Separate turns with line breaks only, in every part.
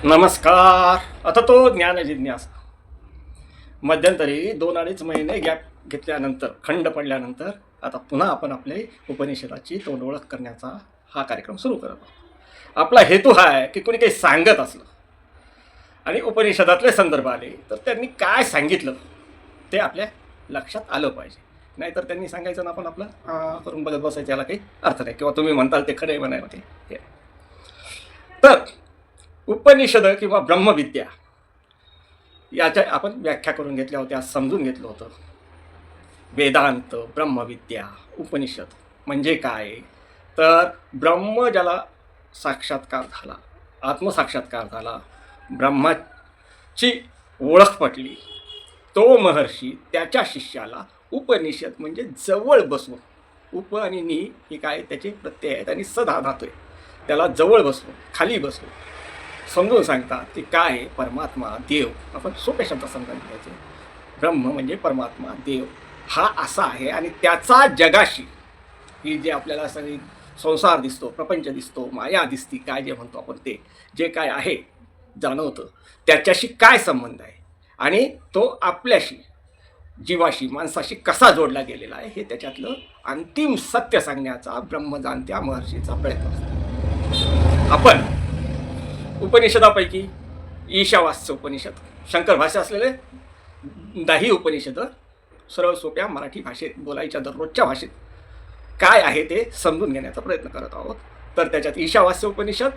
नमस्कार. आता तो ज्ञानजिज्ञासा मध्यंतरी 2-2.5 महिने गॅप घेतल्यानंतर, खंड पडल्यानंतर आता पुन्हा आपण आपले उपनिषदाची तोंड ओळख करण्याचा हा कार्यक्रम सुरू करत आहोत. आपला हेतू हा आहे की कोणी काही सांगत असलं आणि उपनिषदातले संदर्भ आले तर त्यांनी काय सांगितलं ते आपल्या लक्षात आलं पाहिजे. नाहीतर त्यांनी सांगायचं ना आपण आपलं करून बघत बसायचं, याला काही अर्थ नाही, किंवा तुम्ही म्हणताल ते खरं म्हणाय ते हे. तर उपनिषद किंवा ब्रह्मविद्या याच्या आपण व्याख्या करून घेतल्या होत्या, समजून घेतलं होतं. वेदांत, ब्रह्मविद्या, उपनिषद म्हणजे काय? तर ब्रह्म ज्याला साक्षात्कार झाला, आत्मसाक्षात्कार झाला, ब्रह्माची ओळख पटली, तो महर्षी त्याच्या शिष्याला उपनिषद म्हणजे जवळ बसवून, उप आणि नि हे काय त्याचे प्रत्यय आहेत आणि सदा धातू आहे, त्याला जवळ बसवून, खाली बसवून समजून सांगतात की काय आहे परमात्मा, देव. आपण सोप्या शब्दात समजून घ्यायचे. ब्रह्म म्हणजे परमात्मा, देव हा असा आहे आणि त्याचा जगाशी, ही जे आपल्याला सगळी संसार दिसतो, प्रपंच दिसतो, माया दिसती, काय जे म्हणतो आपण ते जे काय आहे जाणवतं, त्याच्याशी काय संबंध आहे आणि तो आपल्याशी, जीवाशी, माणसाशी कसा जोडला गेलेला आहे, हे त्याच्यातलं अंतिम सत्य सांगण्याचा ब्रह्मजाणत्या महर्षीचा प्रयत्न असतो. आपण उपनिषदापैकी ईशावास्य उपनिषद, शंकर भाषा असलेले 10 उपनिषद सरळ सोप्या मराठी भाषेत बोलायच्या, दररोजच्या भाषेत काय आहे ते समजून घेण्याचा प्रयत्न करत आहोत. तर त्याच्यात ईशावास्य उपनिषद,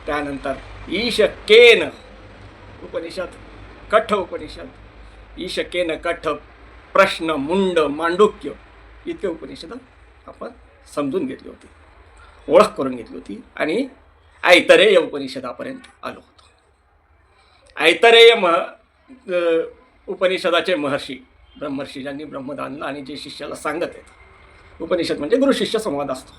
त्यानंतर ईशकेन उपनिषद, कठ उपनिषद, ईशकेन कठ, प्रश्न, मुंड, मांडुक्य इतके उपनिषद आपण समजून घेतली होती, ओळख करून घेतली होती आणि ऐतरेय उपनिषदापर्यंत आलो होतो. ऐतरेय उपनिषदाचे महर्षी, ब्रह्मर्षी ज्यांनी ब्रह्मदानला आणि जे शिष्याला सांगत आहेत, उपनिषद म्हणजे गुरु शिष्य संवाद असतो,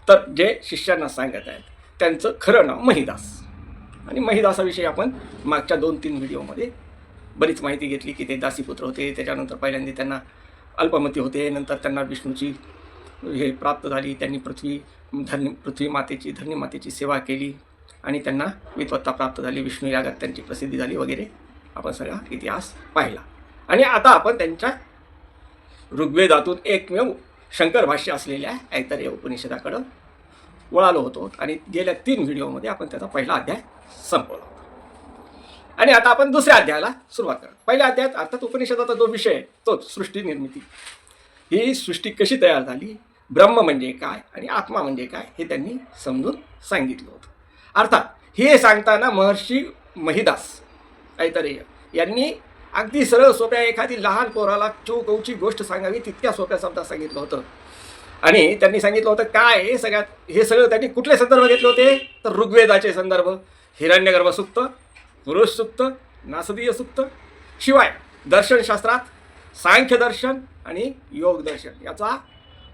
तर जे शिष्यांना सांगत आहेत त्यांचं खरं नाव महिदास. आणि महिदासाविषयी आपण मागच्या 2-3 व्हिडिओमध्ये बरीच माहिती घेतली की ते दासीपुत्र होते, त्याच्यानंतर पहिल्यांदा त्यांना अल्पमती होते, नंतर त्यांना विष्णूची हे प्राप्त झाली, त्यांनी पृथ्वी मातेची, धरणी मातेची सेवा केली आणि त्यांना विद्वत्ता प्राप्त झाली, विष्णू यागात त्यांची प्रसिद्धी झाली वगैरे आपण सगळा इतिहास पाहिला. आणि आता आपण त्यांच्या ऋग्वेदातून एकमेव शंकर भाष्य असलेल्या ऐतरेय उपनिषदाकडं वळालो होतो आणि गेल्या 3 व्हिडिओमध्ये आपण त्याचा पहिला अध्याय संपवला होता. आणि आता आपण दुसऱ्या अध्यायाला सुरुवात करू. पहिल्या अध्यायात अर्थात उपनिषदाचा जो विषय आहे तोच सृष्टी निर्मिती, ही सृष्टी कशी तयार झाली, ब्रह्म म्हणजे काय आणि आत्मा म्हणजे काय हे त्यांनी समजून सांगितलं होतं. अर्थात हे सांगताना महर्षी महिदास ऐतरेय यांनी अगदी सरळ सोप्या, एखादी लहान पोराला चौकवची गोष्ट सांगावी तितक्या सोप्या शब्दात सांगितलं होतं. आणि त्यांनी सांगितलं होतं काय हे सगळं त्यांनी कुठले संदर्भ घेतले होते, तर ऋग्वेदाचे संदर्भ, हिरण्यगर्भ सूक्त, पुरुष सूक्त, नासदीय सूक्त, शिवाय दर्शनशास्त्रात सांख्य दर्शन आणि योग दर्शन याचा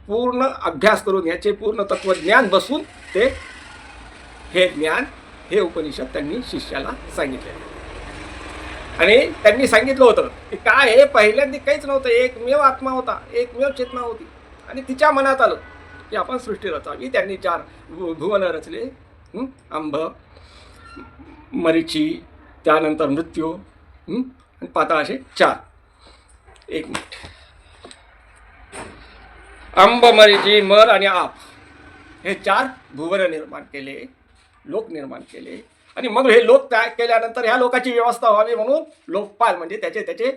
पूर्ण अभ्यास करून, याचे पूर्ण तत्वज्ञान बसून ते हे ज्ञान, हे उपनिषद त्यांनी शिष्याला सांगितले. आणि त्यांनी सांगितलं होतं की काय हे पहिल्यांदा काहीच नव्हतं, एकमेव आत्मा होता, एकमेव चेतना होती आणि तिच्या मनात आलं की आपण सृष्टी रचावी. त्यांनी 4 भुवन रचले, अंब, मरीची, त्यानंतर मृत्यू आणि पाताळ, असे 4. एक मिनिट. अंब, मरीची, मर आणि आप हे 4 भुवन निर्माण केले, लोक निर्माण केले. आणि मग हे लोक तयार केल्यानंतर ह्या लोकांची व्यवस्था व्हावी म्हणून लोकपाल म्हणजे त्याचे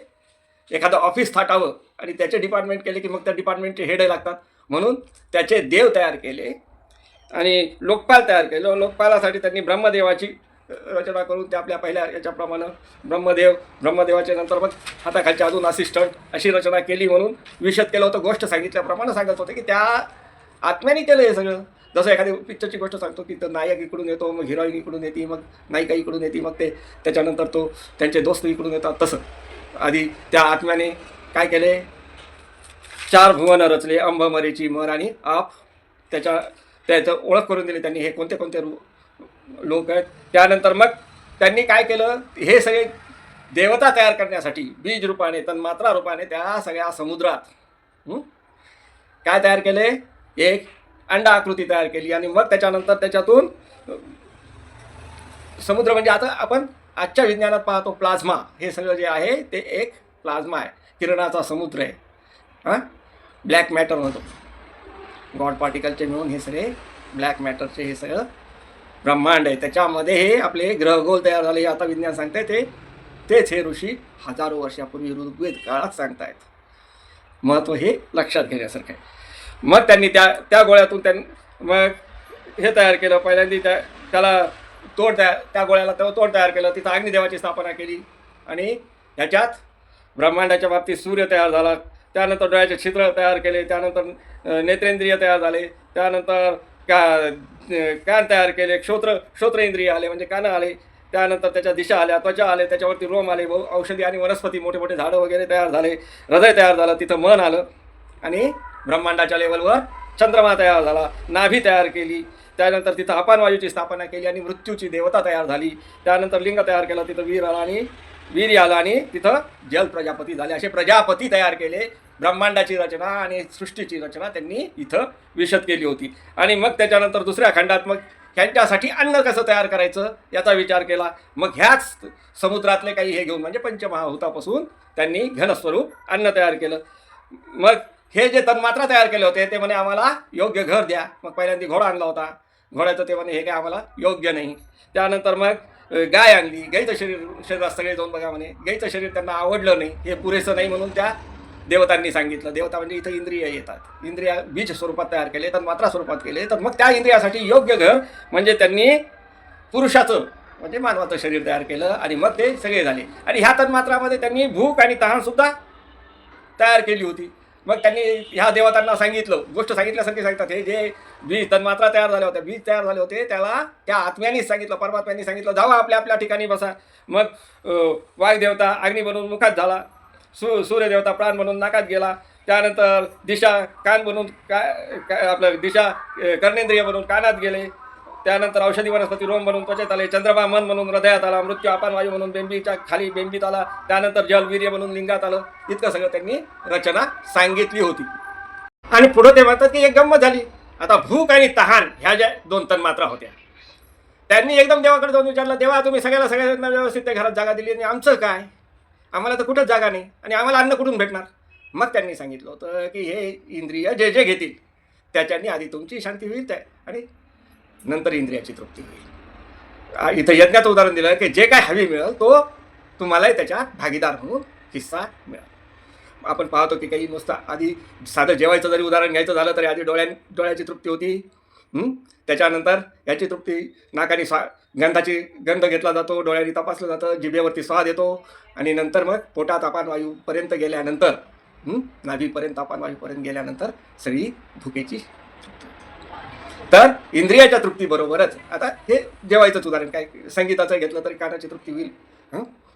एखादं ऑफिस थाटावं आणि त्याचे डिपार्टमेंट केले की मग त्या डिपार्टमेंटचे हेड लागतात, म्हणून त्याचे देव तयार केले आणि लोकपाल तयार केलं. लोकपालासाठी त्यांनी ब्रह्मदेवाची रचना करून त्या आपल्या पहिल्या याच्याप्रमाणे ब्रह्मदेवाच्या नंतर मग हाताखालच्या अजून असिस्टंट अशी रचना केली, म्हणून विशद केलं होतं. गोष्ट सांगितल्याप्रमाणे सांगत होते की त्या आत्म्याने केलं हे सगळं. जसं एखादी पिक्चरची गोष्ट सांगतो की तर नायक इकडून येतो, मग हिरोईन इकडून येते, मग नायिका इकडून येते, मग ते त्याच्यानंतर तो त्यांचे दोस्त इकडून येतात. तसं आधी त्या आत्म्याने काय केले, 4 भुवन रचले, अंब, मरीची, मर आणि आप. त्याचं ओळख करून दिली त्यांनी, हे कोणते कोणते लोक आहेत. त्यानंतर मग त्यांनी काय केलं, हे सगळे देवता तयार करण्यासाठी बीज रूपाने, तन्मात्रा रूपाने त्या सगळ्या समुद्रात काय तयार केले, एक अंडाकृती तयार केली आणि मग त्याच्यानंतर त्याच्यातून समुद्र म्हणजे आता आपण आजच्या विज्ञानात पाहतो प्लाझ्मा, हे सगळं जे आहे ते एक प्लाझ्मा आहे, किरणाचा समुद्र आहे. हां, ब्लॅक मॅटर म्हणतो, गॉड पार्टिकलचे मिळून हे सगळे ब्लॅक मॅटरचे हे सगळं ब्रह्मांड आहे. त्याच्यामध्ये हे आपले ग्रहगोल तयार झाले. आता विज्ञान सांगताय तेच हे ऋषी हजारो वर्षापूर्वी ऋग्वेद काळात सांगतायत. महत्त्व हे लक्षात घेण्यासारखं आहे. मग त्यांनी त्या गोळ्यातून मग हे तयार केलं. पहिल्यांदा त्याला त्या गोळ्याला तोंड तयार केलं. तिथं अग्निदेवाची स्थापना केली आणि ह्याच्यात ब्रह्मांडाच्या बाबतीत सूर्य तयार झाला. त्यानंतर डोळ्याचे छिद्र तयार केले. त्यानंतर नेत्रेंद्रिय तयार झाले. त्यानंतर कान तयार केले. श्रोत्रेंद्रिय आले म्हणजे कानं आले. त्यानंतर त्याच्या दिशा आल्या, त्वचा आले, त्याच्यावरती रोम आले, औषधी आणि वनस्पती, मोठे मोठे झाडं वगैरे तयार झाले. हृदय तयार झालं, तिथं मन आलं आणि ब्रह्मांडाच्या लेवलवर चंद्रमा तयार झाला. नाभी तयार केली. त्यानंतर तिथं अपानवायूची स्थापना केली आणि मृत्यूची देवता तयार झाली. त्यानंतर लिंग तयार केलं, तिथं वीर आलं आणि तिथं जल प्रजापती झाले. असे प्रजापती तयार केले. ब्रह्मांडाची रचना आणि सृष्टीची रचना त्यांनी इथं विशद केली होती. आणि मग त्याच्यानंतर दुसऱ्या खंडात मग ह्यांच्यासाठी अन्न कसं तयार करायचं याचा विचार केला. मग ह्याच समुद्रातले काही हे घेऊन म्हणजे पंचमहाभूतापासून त्यांनी घनस्वरूप अन्न तयार केलं. मग हे जे तन्मात्रा तयार केले होते ते म्हणे आम्हाला योग्य घर द्या. मग पहिल्यांदा घोडा आणला होता. घोड्याचं ते म्हणे हे काय आम्हाला योग्य नाही. त्यानंतर मग गाय आणली. गाईचं शरीरात सगळे जाऊन बघा म्हणे. गाईचं शरीर त्यांना आवडलं नाही, हे पुरेसं नाही म्हणून त्या देवतांनी सांगितलं. देवता म्हणजे इथं इंद्रिय येतात. इंद्रिया बीज स्वरूपात तयार केले, तन्मात्रा स्वरूपात केले. तर मग त्या इंद्रियासाठी योग्य घर म्हणजे त्यांनी पुरुषाचं म्हणजे मानवाचं शरीर तयार केलं आणि मग ते सगळे झाले. आणि ह्या तन्मात्रामध्ये त्यांनी भूक आणि तहानसुद्धा तयार केली होती. मग त्यांनी ह्या देवतांना सांगितलं, गोष्ट सांगितल्यासारखी सांगतात. हे जे बीज तन्मात्रा तयार झाल्या होत्या, बीज तयार झाले होते, त्याला त्या आत्म्यांनीच सांगितलं, परमात्म्यांनी सांगितलं जावा आपल्या आपल्या ठिकाणी बसा. मग वाघदेवता अग्नी बनून मुखात झाला. सूर्यदेवता प्राण बनून नाकात गेला. त्यानंतर दिशा कान बनून आपलं दिशा कर्णेंद्रिय बनून कानात गेले. त्यानंतर औषधी वनस्पती रोम बनून त्वचेत आले. चंद्रमा मन म्हणून हृदयात आला. मृत्यू अपानवायू म्हणून बेंबीच्या खाली बेंबीत आला. त्यानंतर जल वीर्य म्हणून लिंगात आलं. इतकं सगळं त्यांनी रचना सांगितली होती. आणि पुढं ते म्हणतात की एक गंमत झाली. आता भूक आणि तहान ह्या ज्या दोन तन्मात्रा होत्या, त्यांनी एकदम देवाकडे जाऊन विचारलं, देवा तुम्ही सगळ्यांना व्यवस्थित त्या घरात जागा दिली आणि आमचं काय, आम्हाला तर कुठंच जागा नाही आणि आम्हाला अन्न कुठून भेटणार. मग त्यांनी सांगितलं होतं की हे इंद्रिय जे जे घेतील त्याच्यानी आधी तुमची शांती होईल आणि नंतर इंद्रियाची तृप्ती होईल. इथं यज्ञाचं उदाहरण दिलं की जे काय हवी मिळेल तो तुम्हालाही त्याच्यात भागीदार म्हणून हिस्सा मिळेल. आपण पाहतो की काही नुसतं आधी साधं जेवायचं जरी उदाहरण घ्यायचं झालं तरी आधी डोळ्याची तृप्ती होती. त्याच्यानंतर याची तृप्ती नाकाने गंध घेतला जातो, डोळ्यांनी तपासलं जातं, जिभेवरती स्वाद येतो आणि नंतर मग पोटात अपानवायूपर्यंत गेल्यानंतर नाभीपर्यंत अपानवायूपर्यंत गेल्यानंतर सगळी भुकेची तृप्ती. तर इंद्रियाच्या तृप्तीबरोबरच आता हे जेवायचंच उदाहरण, काय संगीताचं घेतलं तरी कानाची तृप्ती होईल.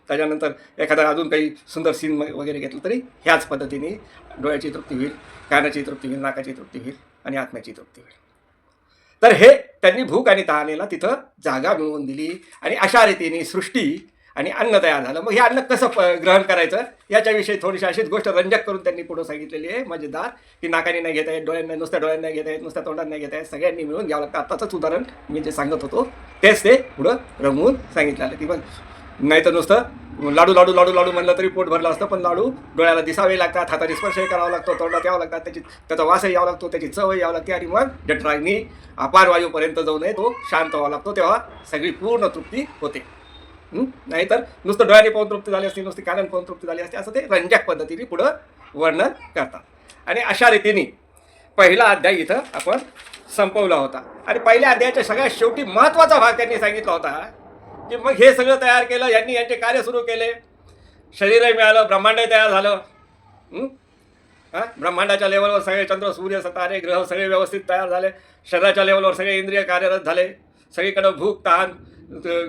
त्याच्यानंतर एखादा अजून काही सुंदर सीन वगैरे घेतलं तरी ह्याच पद्धतीने डोळ्याची तृप्ती होईल, कानाची तृप्ती होईल, नाकाची तृप्ती होईल आणि आत्म्याची तृप्ती होईल. तर हे त्यांनी भूक आणि तहानेला तिथं जागा मिळवून दिली आणि अशा रीतीने सृष्टी आणि अन्न तयार झालं. मग हे अन्न कसं ग्रहण करायचं याच्याविषयी थोडीशी अशीच गोष्ट रंजक करून त्यांनी पुढं सांगितलेली आहे, मजेदार, की नाकाने नाही घेता येत, नुसत्या डोळ्यांना नाही घेता येत, नुसत्या तोंडात नाही घेता येत, सगळ्यांनी मिळून घ्यावं लागतं. आत्ताचंच उदाहरण मी जे सांगत होतो तेच ते पुढं रंगवून सांगितलं आलं की मग नाही तर नुसतं लाडू लाडू लाडू लाडू म्हणलं तरी पोट भरलं असतं, पण लाडू डोळ्याला दिसावे लागतात, हाताने स्पर्शही करावा लागतो, तोंडात यावं लागतात, त्याचा वासही यावं लागतो, त्याची चवही यावं लागते आणि मग जठराग्नी अपानवायूपर्यंत जाऊ नये तो शांत व्हावा लागतो, तेव्हा सगळी पूर्ण तृप्ती होते. नाहीतर नुसतं डोळ्याने पाहून तृप्ती झाली असती, नुसती कानाने पाहून तृप्ती झाली असते, असं ते रंजक पद्धतीने पुढं वर्णन करतात. आणि अशा रीतीने पहिला अध्याय इथं आपण संपवला होता. आणि पहिल्या अध्यायाच्या सगळ्यात शेवटी महत्त्वाचा भाग त्यांनी सांगितला होता की मग हे सगळं तयार केलं, यांनी यांचे कार्य सुरू केले, शरीरही मिळालं, ब्रह्मांडही तयार झालं. ब्रह्मांडाच्या लेवलवर सगळे चंद्र सूर्य तारे ग्रह सगळे व्यवस्थित तयार झाले, शरीराच्या लेवलवर सगळे इंद्रिय कार्यरत झाले, सगळीकडं भूक तहान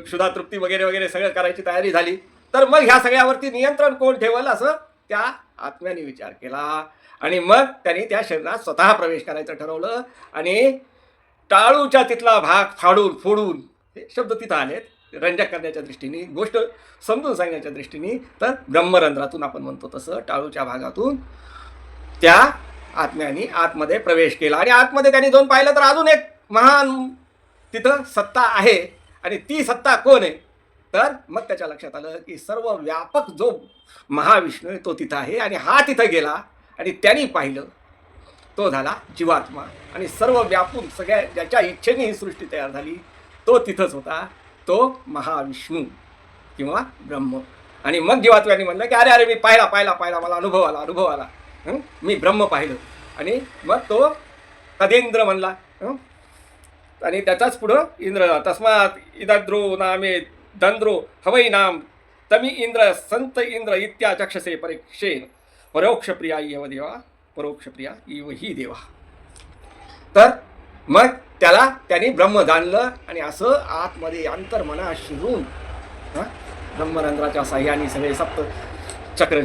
क्षुधा तृप्ती वगैरे वगैरे सगळं करायची तयारी झाली. तर मग ह्या सगळ्यावरती नियंत्रण कोण ठेवल असं त्या आत्म्याने विचार केला आणि मग त्यांनी त्या शरीरात स्वतः प्रवेश करायचं ठरवलं आणि टाळूच्या तिथला भाग फोडून हे शब्द तिथं आलेत रंजक करण्याच्या दृष्टीने, गोष्ट समजून सांगण्याच्या दृष्टीने. तर ब्रह्मरंध्रातून आपण म्हणतो तसं टाळूच्या भागातून त्या आत्म्याने आतमध्ये प्रवेश केला आणि आतमध्ये त्यांनी जाऊन पाहिलं तर अजून एक महान तिथं सत्ता आहे आणि ती सत्ता कोण आहे? तर मग त्याच्या लक्षात आलं की सर्व व्यापक जो महाविष्णू आहे तो तिथं आहे, आणि हा तिथं गेला आणि त्यांनी पाहिलं, तो झाला जीवात्मा. आणि सर्व व्यापून सगळ्या ज्याच्या इच्छेने ही सृष्टी तयार झाली तो तिथंच होता, तो महाविष्णू किंवा ब्रह्म. आणि मग जीवात्म्याने म्हणलं की अरे अरे मी पाहिला मला अनुभव आला, मी ब्रह्म पाहिलं. आणि मग तो तदेंद्र म्हणला. आणि त्याचाच पुढं इंद्र, तस्मात इदद्रो नामे दंद्रो हवै नाम तमी इंद्र संत इंद्र इत्याचक्षसे परीक्षेन परोक्ष प्रिया इव देवा परोक्ष प्रिया इव ही देवा. तर मग त्याला त्यांनी ब्रह्म जाणलं. आणि असं आतमध्ये अंतर्मना शिरून ब्रह्मरंध्राच्या साह्याने सगळे सप्त चक्र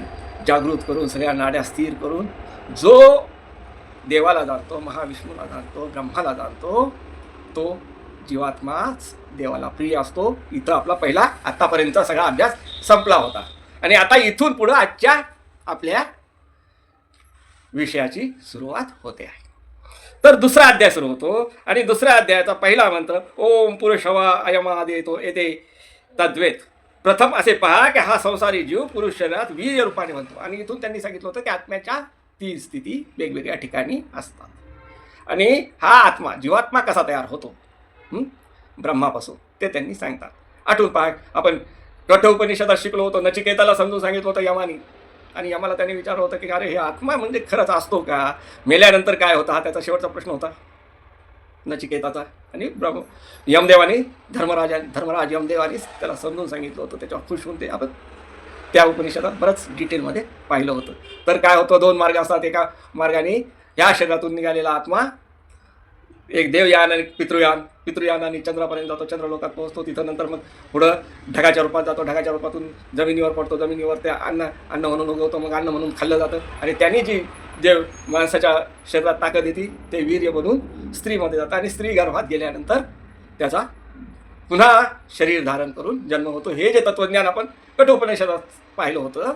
जागृत करून सगळ्या नाड्या स्थिर करून जो देवाला जाणतो, महाविष्णूला जाणतो, ब्रह्माला जाणतो, तो जीवात्माच देवाला प्रिय असतो. इथं आपला पहिला आत्तापर्यंतचा सगळा अभ्यास संपला होता. आणि आता इथून पुढं आजच्या आपल्या विषयाची सुरुवात होते आहे. तर दुसरा अध्याय सुरू होतो. आणि दुसऱ्या अध्यायाचा पहिला मंत्र ओम पुरुषवा अयमादेतो येते तद्वेत. प्रथम असे पहा की हा संसारी जीव पुरुष शरीरात वीर्य रूपाने बनतो. आणि इथून त्यांनी सांगितलं होतं की आत्म्याच्या 3 स्थिती वेगवेगळ्या ठिकाणी असतात. आणि हा आत्मा जीवात्मा कसा तयार होतो ब्रह्मापासून ते त्यांनी सांगतात. आठवून पहा, आपण कठोपनिषदात शिकलो होतो. नचिकेताला समजून सांगितलं होतं यमानी. आणि यमाला त्यांनी विचारलं होतं की अरे हे आत्मा म्हणजे खरंच असतो का, मेल्यानंतर काय होता, हा त्याचा शेवटचा प्रश्न होता नचिकेताचा. आणि यमदेवानी धर्मराज यमदेवानीच त्याला समजून सांगितलं होतं. त्याच्यावर खुश होऊन ते आपण त्या उपनिषदात बरंच डिटेलमध्ये पाहिलं होतं. तर काय होतं, 2 मार्ग असतात. एका मार्गाने ह्या शरीरातून निघालेला आत्मा एक देवयान आणि पितृयानाने चंद्रापर्यंत जातो, चंद्रलोकात पोहोचतो. तिथं नंतर मग पुढं ढगाच्या रूपात जातो, ढगाच्या रूपातून जमिनीवर पडतो, जमिनीवर ते अन्न म्हणून उगवतो, मग अन्न म्हणून खाल्लं जातं. आणि त्यांनी जे माणसाच्या शरीरात ताकद येते ते वीर्य बनून स्त्रीमध्ये जातं. आणि स्त्री गर्भात गेल्यानंतर त्याचा पुन्हा शरीर धारण करून जन्म होतो. हे जे तत्त्वज्ञान आपण कठोपनिषदात पाहिलं होतं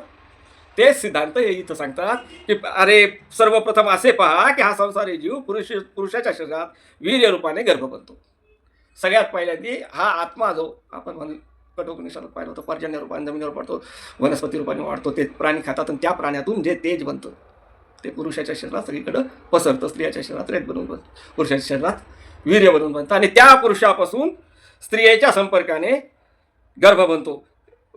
तेच सिद्धांत हे इथं सांगतात की अरे सर्वप्रथम असे पहा की हा संसारी जीव पुरुषाच्या शरीरात वीर्य रूपाने गर्भ बनतो. सगळ्यात पहिल्यांदी हा आत्मा जो आपण कठोपनिषदात पाहिलं होतं पर्जन्य रूपाने जमिनीवर पडतो, वनस्पती रूपाने वाढतो, ते प्राणी खातात. आणि त्या प्राण्यातून जे तेज बनतं ते पुरुषाच्या शरीरात सगळीकडं पसरतं. स्त्रियाच्या शरीरात रेत बनवून बनतं, पुरुषाच्या शरीरात वीर्य बनवून बनतं. आणि त्या पुरुषापासून स्त्रियेच्या संपर्काने गर्भ बनतो.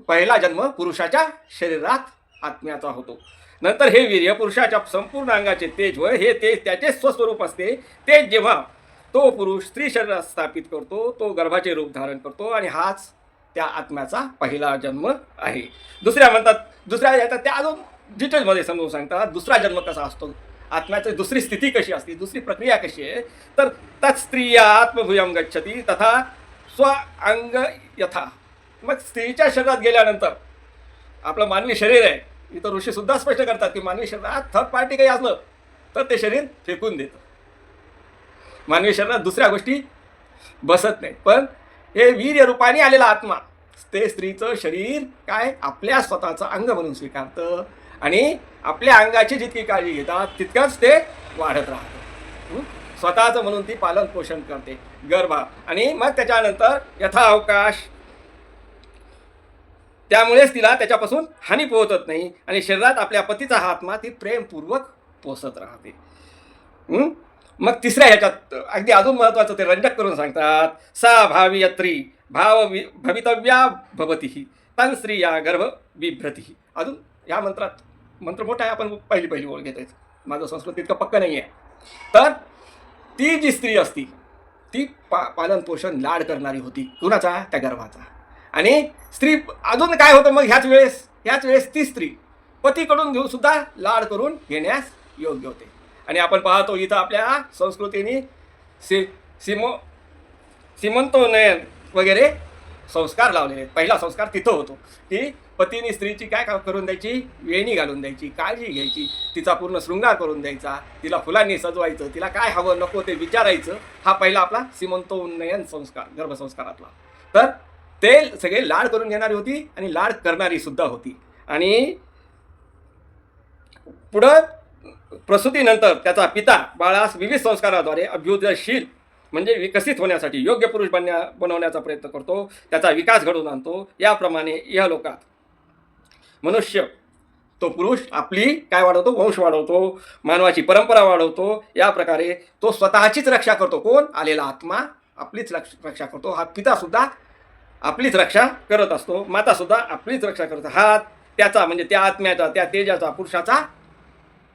पहिला जन्म पुरुषाच्या शरीरात आत्म्याचा होतो. नंतर हे वीर्य पुरुषाच्या संपूर्ण अंगाचे तेज होय, हे तेज त्याचे स्वस्वरूप असते. तेज जेव्हा तो पुरुष स्त्री शरीरात स्थापित करतो तो गर्भाचे रूप धारण करतो. आणि हाच त्या आत्म्याचा पहिला जन्म आहे. दुसऱ्या येतात त्या अजून डिटेलमध्ये समजून सांगतात दुसरा जन्म कसा असतो, आत्म्याची दुसरी स्थिती कशी असते, दुसरी प्रक्रिया कशी आहे. तर तत्स्त्रिया आत्मभूयं गच्छती तथा स्व अंग यथा. मग स्त्रीच्या शरीरात गेल्यानंतर आपलं मानवी शरीर आहे, इथं ऋषीसुद्धा स्पष्ट करतात की मानवी शरीरात थर्ड पार्टी काही असलं तर ते शरीर फेकून देतं. मानवी शरीरात दुसऱ्या गोष्टी बसत नाही. पण हे वीर्य रूपाने आलेला आत्मा ते स्त्रीचं शरीर काय आपल्या स्वतःचं अंग म्हणून स्वीकारतं. आणि आपल्या अंगाची जितकी काळजी घेतात तितकंच ते वाढत राहतं. स्वतःचं म्हणून ती पालन पोषण करते गर्भा. आणि मग त्याच्यानंतर यथाअवकाश, त्यामुळेच तिला त्याच्यापासून हानी पोहोचत नाही. आणि शरीरात आपल्या पतीचा हा आत्मा ती प्रेमपूर्वक पोसत राहते. मग तिसऱ्या ह्याच्यात अगदी अजून महत्त्वाचं ते रंजक करून सांगतात. सा भावियत्री भवितव्या भवती तन स्त्रिया गर्भ बिभ्रती. अजून ह्या मंत्र मोठा आहे, आपण पहिली ओळ घेतोय. माझं संस्कृत इतकं पक्क नाही आहे. तर ती जी स्त्री असती ती पालन पोषण लाड करणारी होती. कुणाचा? त्या गर्भाचा. आणि स्त्री अजून काय होतं मग ह्याच वेळेस ती स्त्री पतीकडून घेऊन सुद्धा लाड करून घेण्यास योग्य होते. आणि आपण पाहतो इथं आपल्या संस्कृतीने सीमंतोनयन वगैरे संस्कार लावलेले आहेत. पहिला संस्कार तिथं होतो की पतीने स्त्रीची काय करून द्यायची, वेणी घालून द्यायची, काळजी घ्यायची, तिचा पूर्ण शृंगार करून द्यायचा, तिला फुलांनी सजवायचं, तिला काय हवं नको ते विचारायचं. हा पहिला आपला सीमंतोन्नयन संस्कार गर्भसंस्कारातला. तर ते सगळे लाड करून घेणारी होती आणि लाड करणारी सुद्धा होती. आणि पुढं प्रसूतीनंतर त्याचा पिता बाळास विविध संस्काराद्वारे अभ्युदयशील म्हणजे विकसित होण्यासाठी योग्य पुरुष बनवण्याचा प्रयत्न करतो, त्याचा विकास घडवून आणतो. याप्रमाणे इहलोकात मनुष्य तो पुरुष आपली काय वाढवतो, वंश वाढवतो, मानवाची परंपरा वाढवतो. या प्रकारे तो स्वतःचीच रक्षा करतो. कोण? आलेला आत्मा आपलीच रक्षा करतो. हा पितासुद्धा आपलीच रक्षा करत असतो, मातासुद्धा आपलीच रक्षा करतो. हा त्याचा म्हणजे त्या आत्म्याचा, त्या तेजाचा, पुरुषाचा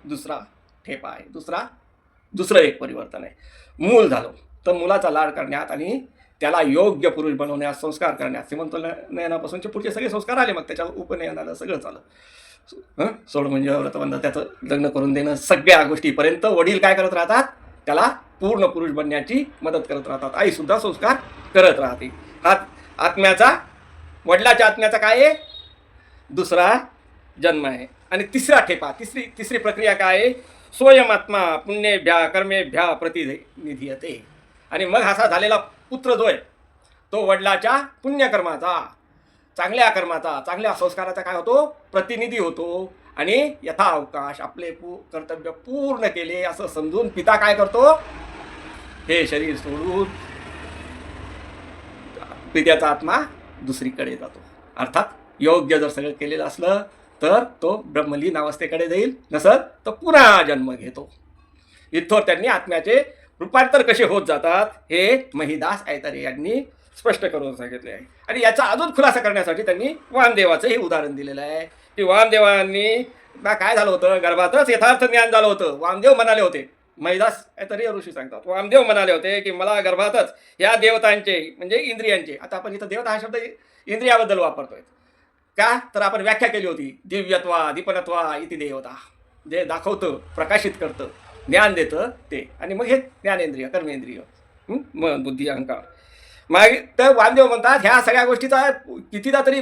दुसरा ठेपा आहे, दुसरं एक परिवर्तन आहे. मूल झालं तर मुलाचा लाड करण्यात आणि त्याला योग्य पुरुष बनवण्यात, संस्कार करण्यात, श्रीमंत नयनापासूनचे पुढचे सगळे संस्कार आले. मग त्याच्या उपनयनाला सगळं चालं. सोड म्हणजे व्रतबंध, त्याचं लग्न करून देणं, सगळ्या गोष्टीपर्यंत वडील काय करत राहतात, त्याला पूर्ण पुरुष बनण्याची मदत करत राहतात. आईसुद्धा संस्कार करत राहते. हा आत्म्याचा, वडिलाच्या आत्म्याचा काय आहे, दुसरा जन्म आहे. आणि तिसरा ठेपा, तिसरी प्रक्रिया काय आहे, स्वयमात्मा पुण्येभ्या कर्मेभ्या प्रतिनिधीयते. आणि मग असा झालेला पुत्र जो आहे तो वडिलाच्या पुण्यकर्माचा, चांगल्या कर्माचा, चांगल्या संस्काराचा काय होतो, प्रतिनिधी होतो. आणि यथावकाश आपले कर्तव्य पूर्ण केले असं समजून पिता काय करतो, हे शरीर सोडून पित्याचा आत्मा दुसरीकडे जातो. अर्थात योग्य जर सगळं केलेलं असलं तर तो ब्रह्मलीन अवस्थेकडे जाईल, नसत तर पुन्हा जन्म घेतो. इथवर त्यांनी आत्म्याचे रूपांतर कसे होत जातात हे महिदास ऐतरे यांनी स्पष्ट करून सांगितले आहे. आणि याचा अजून खुलासा करण्यासाठी त्यांनी वामदेवाचं हे उदाहरण दिलेलं आहे की वामदेवांनी काय झालं होतं, गर्भातच यथार्थ ज्ञान झालं होतं. वामदेव म्हणाले होते, महिदास ऐतरेय ऋषी सांगतात, वामदेव म्हणाले होते की मला गर्भातच या देवतांचे म्हणजे इंद्रियांचे, आता आपण इथं देवता हा शब्द इंद्रियाबद्दल वापरतोय का, तर आपण व्याख्या केली होती, दिव्यत्वा दीपनत्वा इति देवता, जे दाखवतं, प्रकाशित करतं, ज्ञान देतं ते. आणि मग हे ज्ञानेंद्रिय, कर्मेंद्रिय, मन बुद्धी अहंकार. मग तर वामदेव म्हणतात ह्या सगळ्या गोष्टीचा कितीदा तरी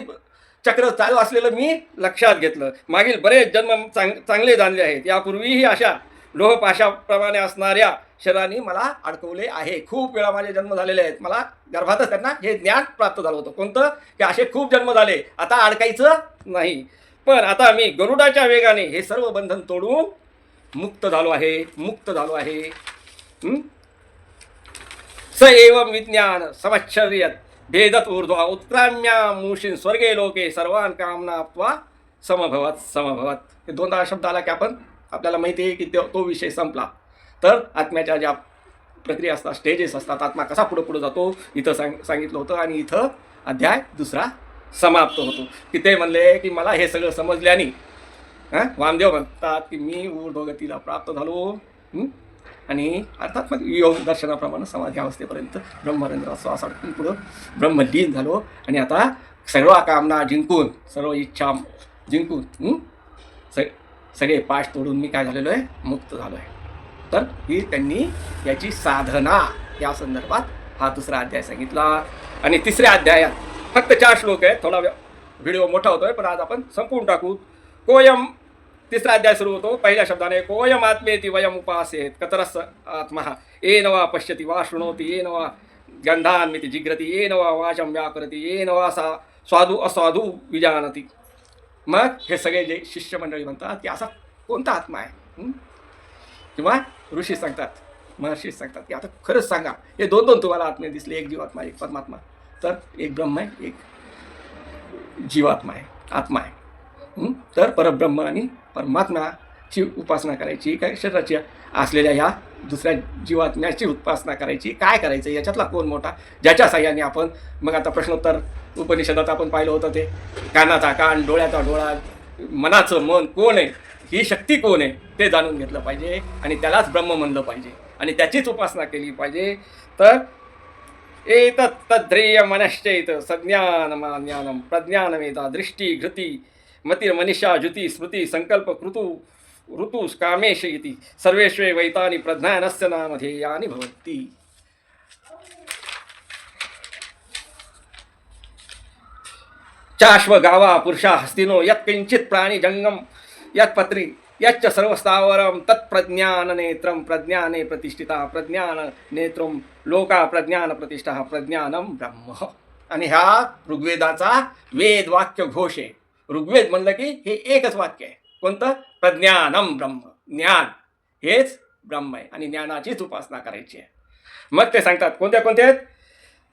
चक्र चालू असलेलं मी लक्षात घेतलं. मागील बरेच जन्म चांगले जाणले आहेत. यापूर्वीही अशा लोहपाशाप्रमाणे असणाऱ्या शरीराने मला अडकवले आहे. खूप वेळा माझे जन्म झालेले आहेत. मला गर्भातच त्यांना हे ज्ञान प्राप्त झालं होतं. कोणतं, की असे खूप जन्म झाले, आता अडकायचं नाही. पण आता मी गरुडाच्या वेगाने हे सर्व बंधन तोडून मुक्त झालो आहे. स एवं विज्ञान समच्छर्यत भेदत ऊर्ध्वा उत्क्राम्या मूषीन स्वर्गे लोके सर्वान कामनाप्त्वा समभवत. हे दोनदा शब्द आला की आपल्याला माहिती आहे की तो विषय संपला. तर आत्म्याच्या ज्या प्रक्रिया असतात, स्टेजेस असतात, आत्मा कसा पुढे जातो इथं सांगितलं होतं. आणि इथं अध्याय दुसरा समाप्त होतो की ते म्हणले की मला हे सगळं समजल्याने वामदेव म्हणतात की मी ऊर्ध्वगतीला प्राप्त झालो. आणि अर्थात मग योग दर्शनाप्रमाणे समाधी अवस्थेपर्यंत ब्रह्मरंध्र श्वास अडकून पुढं ब्रह्मलीन झालो. आणि आता सर्व कामना जिंकून, सर्व इच्छा जिंकून सगळे पाश तोडून मी काय झालेलो आहे, मुक्त झालो आहे. तर ही त्यांनी याची साधना या संदर्भात हा दुसरा अध्याय सांगितला. आणि तिसऱ्या अध्यायात फक्त 4 श्लोक आहेत. थोडा व्हिडिओ मोठा होतोय पण आज आपण संपवून टाकू. कोयम, तिसरा अध्याय सुरू होतो पहिल्या शब्दाने, कोयम आत्मेति वयम उपासेत कतरस आत्मा येन वा पश्यति वा शृणोति येन वा गंधान्मिति जिग्रति येन वा वाचं व्याकरति येन वा सा स्वादू असाधू विजानति. मग हे सगळे जे शिष्यमंडळी म्हणतात की असा कोणता आत्मा आहे, किंवा ऋषी सांगतात, महर्षी सांगतात की आता खरंच सांगा, हे दोन तुम्हाला आत्मे दिसले, एक जीवात्मा एक परमात्मा. तर एक ब्रह्म आहे, एक जीवात्मा आहे, आत्मा आहे. तर परब्रह्म आणि परमात्म्याची उपासना करायची, काय शरीराची असलेल्या ह्या दुसऱ्या जीवात्म्याची उपासना करायची. काय करायचं, याच्यातला कोण मोठा, ज्याच्या साह्याने आपण, मग आता प्रश्नोत्तर उपनिषदात आपण पाहिलं होतं ते कानाचा कान, डोळ्याचा डोळा, मनाचं मन कोण आहे, ही शक्ती कोण आहे ते जाणून घेतलं पाहिजे. आणि त्यालाच ब्रह्म म्हणलं पाहिजे आणि त्याचीच उपासना केली पाहिजे. तर एतत् तद्ध्रेय मनश्चैत सज्ञानमाज्ञानम प्रज्ञानमेता दृष्टी घृती मतिर्मनिषा ज्युती स्मृती संकल्प ऋतु कामेश इति सर्वेश्वे वैतानि प्रज्ञानस्य नामधेयानि भवन्ति. चाश्व गावा पुरुषा हस्तिनो यत्किंचित् प्राणी जंगम यत्पत्री यच्च सर्वस्थावरम तत्प्रज्ञान नेत्रम प्रज्ञाने प्रतिष्ठिता प्रज्ञान नेत्रम लोका प्रज्ञान प्रतिष्ठा प्रज्ञानम ब्रह्म. आणि हा ऋग्वेदाचा वेद वाक्य घोष आहे. ऋग्वेद म्हणलं की हे एकच वाक्य आहे, कोणतं, प्रज्ञानम ब्रह्म, ज्ञान हेच ब्रह्म आहे आणि ज्ञानाचीच उपासना करायची आहे. मग ते सांगतात कोणत्या कोणत्या आहेत?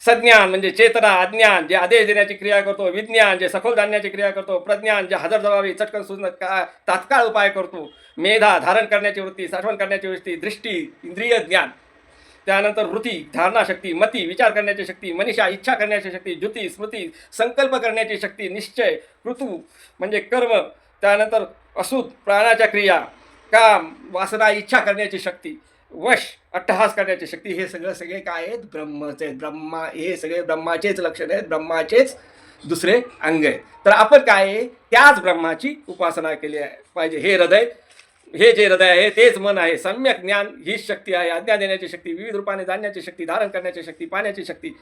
सज्ञान म्हणजे चेतना, अज्ञान जे आदेश देण्याची क्रिया करतो, विज्ञान जे सखोल जाणण्याची क्रिया करतो, प्रज्ञान जे हजर जबाबी चटकन सुचणं का तात्काळ उपाय करतो, मेधा धारण करण्याची वृत्ती, साठवण करण्याची वृत्ती, दृष्टी इंद्रिय ज्ञान, त्यानंतर वृत्ती धारणाशक्ती, मती विचार करण्याची शक्ती, मनीषा इच्छा करण्याची शक्ती, ज्युती स्मृती संकल्प करण्याची शक्ती, निश्चय ऋतू म्हणजे कर्म, त्यानंतर असूत प्राणाच्या क्रिया, काम वासना इच्छा करण्याची शक्ती, वश अट्टहास करण्याची शक्ती, हे सगळे काय आहेत? ब्रह्मचे ब्रह्मा, हे सगळे ब्रह्माचेच लक्षण आहेत, ब्रह्माचेच दुसरे अंग आहेत. तर आपण काय आहे? त्याच ब्रह्माची उपासना केली पाहिजे. हे हृदय, हे जे हृदय आहे तेच मन आहे. सम्यक ज्ञान हीच शक्ती आहे. आज्ञा देण्याची शक्ती, विविध रूपाने जाणण्याची शक्ती, धारण करण्याची शक्ती, पाहण्याची शक्ती.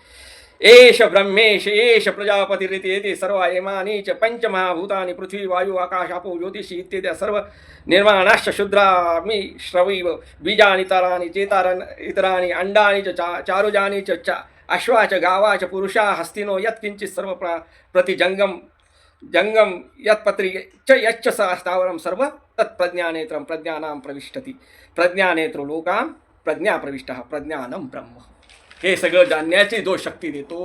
एष ब्रह्मेश एष प्रजापतिरिति येते सर्व एमानी च पंचमहाभूतानि पृथ्वी वायू आकाश आपो ज्योतिषी इत्यादी सर्व निर्माणाश्च शूद्रामि श्रवैव बीजानि तराणि चेतारन् इतराणि अंडानि च चारुजानि च अश्वा च गावा च पुरुषा हस्तिनो यत्किंचित् सर्व प्रतिजंगम जंगम यत्पत्री च यच्च स्थावरम सर्व तत्प्रज्ञानेत्रम प्रज्ञानां प्रविष्टति प्रज्ञानेत्रो लोकां प्रज्ञा प्रविष्टः प्रज्ञानम ब्रह्म. हे सगळं जाणण्याची जो शक्ती देतो,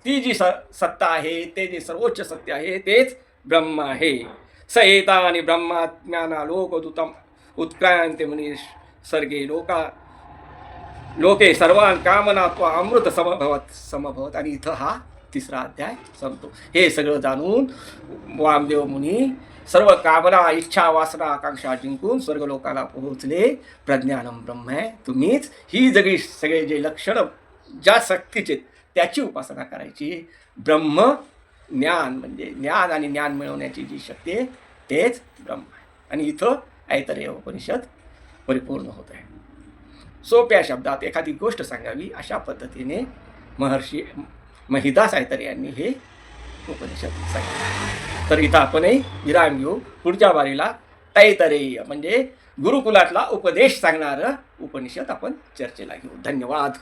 ती जी सत्ता आहे, ते जे सर्वोच्च सत्य आहे तेच ब्रह्म आहे. स एता आणि ब्रह्मात्म्याना लोकदूतम उत्क्रांती मनीष सर्गे लोके सर्वान कामनात्वा अमृत समभवत. आणि इथं हा तिसरा अध्याय संपतो. हे सगळं जाणून वामदेव मुनी सर्व कामना इच्छा वासना आकांक्षा जिंकून स्वर्गलोकाला पोहोचले. प्रज्ञानम ब्रह्म आहे. तुम्हीच ही जगी सगळे जे लक्षण ज्या शक्तीचे त्याची उपासना करायची. ब्रह्म ज्ञान म्हणजे ज्ञान आणि ज्ञान मिळवण्याची जी शक्ती आहे तेच ब्रह्म आहे. आणि इथं ऐतरेय उपनिषद परिपूर्ण होत आहे. सोप्या शब्दात एखादी गोष्ट सांगावी अशा पद्धतीने महर्षी महिदास ऐतरेय यांनी हे उपनिषद सांगितले. तर इथं आपणही विराम घेऊ. पुढच्या बारीला तैतरेय म्हणजे गुरुकुलातला उपदेश सांगणारं उपनिषद आपण चर्चेला घेऊ. धन्यवाद.